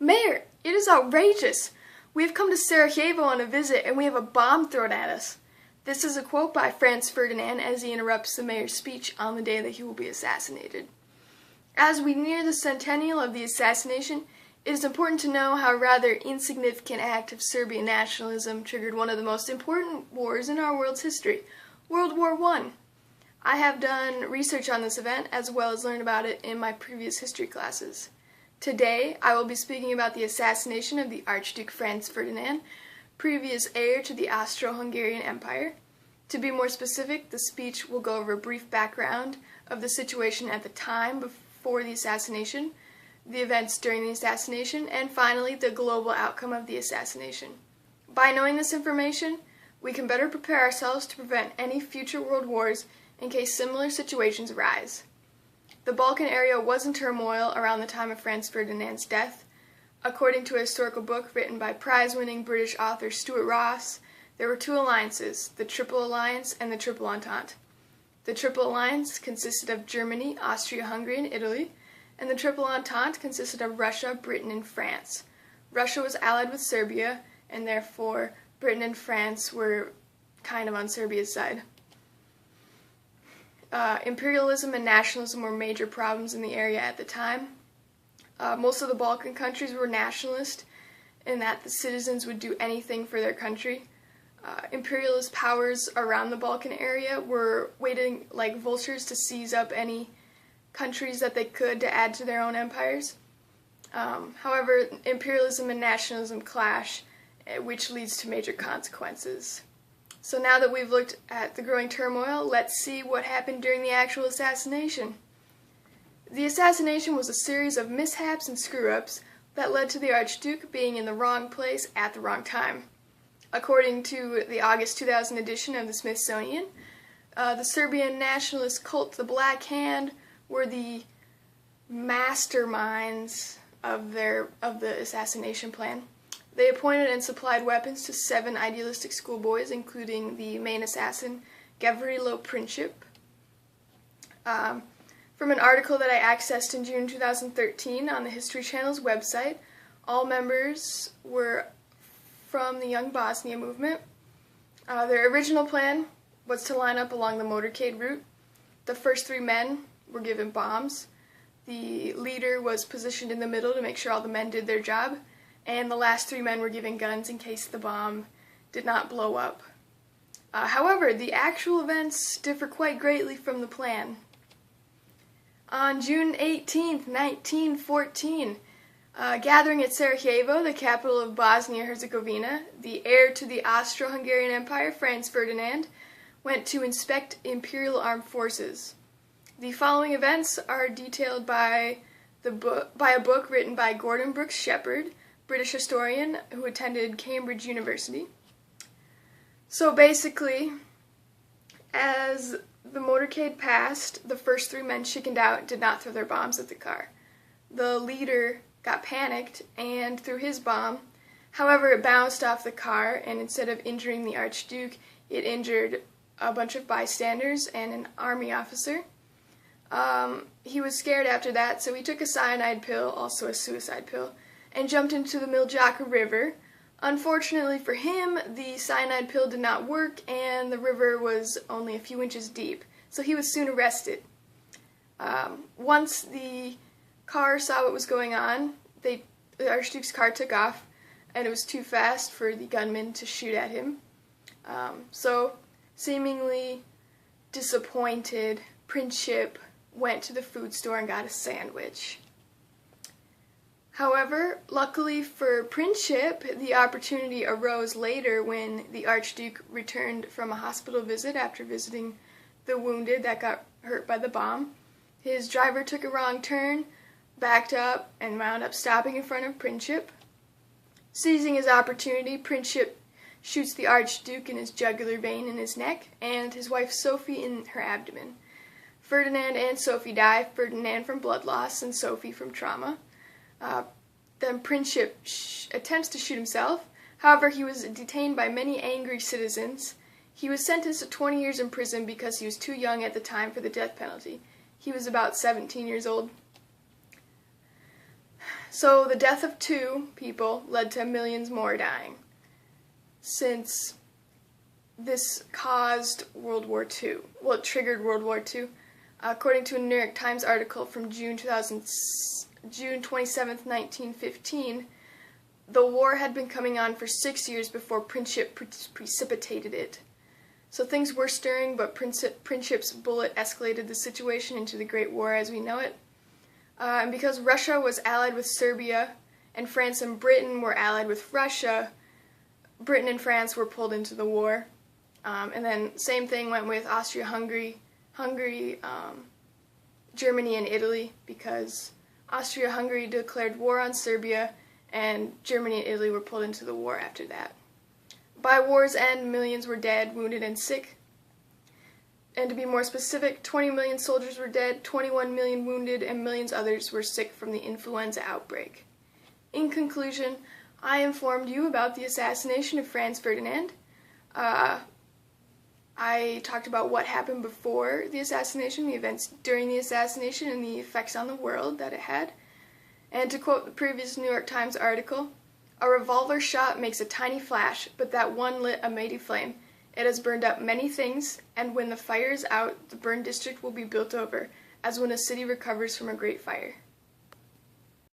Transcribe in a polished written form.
Mayor, it is outrageous. We have come to Sarajevo on a visit and we have a bomb thrown at us. This is a quote by Franz Ferdinand as he interrupts the mayor's speech on the day that he will be assassinated. As we near the centennial of the assassination, it is important to know how a rather insignificant act of Serbian nationalism triggered one of the most important wars in our world's history, World War I. I have done research on this event as well as learned about it in my previous history classes. Today, I will be speaking about the assassination of the Archduke Franz Ferdinand, previous heir to the Austro-Hungarian Empire. To be more specific, the speech will go over a brief background of the situation at the time before the assassination, the events during the assassination, and finally, the global outcome of the assassination. By knowing this information, we can better prepare ourselves to prevent any future world wars in case similar situations arise. The Balkan area was in turmoil around the time of Franz Ferdinand's death. According to a historical book written by prize-winning British author Stuart Ross, there were two alliances, the Triple Alliance and the Triple Entente. The Triple Alliance consisted of Germany, Austria-Hungary, and Italy, and the Triple Entente consisted of Russia, Britain, and France. Russia was allied with Serbia, and therefore Britain and France were kind of on Serbia's side. Imperialism and nationalism were major problems in the area at the time. Most of the Balkan countries were nationalist in that the citizens would do anything for their country. Imperialist powers around the Balkan area were waiting like vultures to seize up any countries that they could to add to their own empires. However, imperialism and nationalism clash, which leads to major consequences. So now that we've looked at the growing turmoil, let's see what happened during the actual assassination. The assassination was a series of mishaps and screw-ups that led to the Archduke being in the wrong place at the wrong time. According to the August 2000 edition of the Smithsonian, the Serbian nationalist cult, the Black Hand, were the masterminds of the assassination plan. They appointed and supplied weapons to 7 idealistic schoolboys, including the main assassin, Gavrilo Princip. From an article that I accessed in June 2013 on the History Channel's website, all members were from the Young Bosnia movement. Their original plan was to line up along the motorcade route. The first 3 men were given bombs. The leader was positioned in the middle to make sure all the men did their job, and the last 3 men were given guns in case the bomb did not blow up. However, the actual events differ quite greatly from the plan. On June 18, 1914, gathering at Sarajevo, the capital of Bosnia-Herzegovina, the heir to the Austro-Hungarian Empire, Franz Ferdinand, went to inspect imperial armed forces. The following events are detailed by a book written by Gordon Brooks Shepherd, British historian who attended Cambridge University. So basically, as the motorcade passed, the first 3 men chickened out and did not throw their bombs at the car. The leader got panicked and threw his bomb. However, it bounced off the car, and instead of injuring the Archduke, it injured a bunch of bystanders and an army officer. He was scared after that, so he took a cyanide pill, also a suicide pill, and jumped into the Miljacka River. Unfortunately for him, the cyanide pill did not work, and the river was only a few inches deep, so he was soon arrested. Once the car saw what was going on, the Archduke's car took off, and it was too fast for the gunman to shoot at him. So, seemingly disappointed, Princip went to the food store and got a sandwich. However, luckily for Princip, the opportunity arose later when the Archduke returned from a hospital visit after visiting the wounded that got hurt by the bomb. His driver took a wrong turn, backed up, and wound up stopping in front of Princip. Seizing his opportunity, Princip shoots the Archduke in his jugular vein in his neck, and his wife Sophie in her abdomen. Ferdinand and Sophie die, Ferdinand from blood loss and Sophie from trauma. Then Princip attempts to shoot himself. However, he was detained by many angry citizens. He was sentenced to 20 years in prison because he was too young at the time for the death penalty. He was about 17 years old. So the death of 2 people led to millions more dying, since this caused World War II. Well, it triggered World War II. According to a New York Times article from June 27th, 1915, the war had been coming on for 6 years before Princip precipitated it. So things were stirring, but Princip's bullet escalated the situation into the Great War as we know it. And because Russia was allied with Serbia, and France and Britain were allied with Russia, Britain and France were pulled into the war. And then same thing went with Austria-Hungary, Germany, and Italy, because Austria-Hungary declared war on Serbia, and Germany and Italy were pulled into the war after that. By war's end, millions were dead, wounded, and sick. And to be more specific, 20 million soldiers were dead, 21 million wounded, and millions others were sick from the influenza outbreak. In conclusion, I informed you about the assassination of Franz Ferdinand. I talked about what happened before the assassination, the events during the assassination, and the effects on the world that it had. And to quote the previous New York Times article, "A revolver shot makes a tiny flash, but that one lit a mighty flame. It has burned up many things, and when the fire is out, the burned district will be built over, as when a city recovers from a great fire."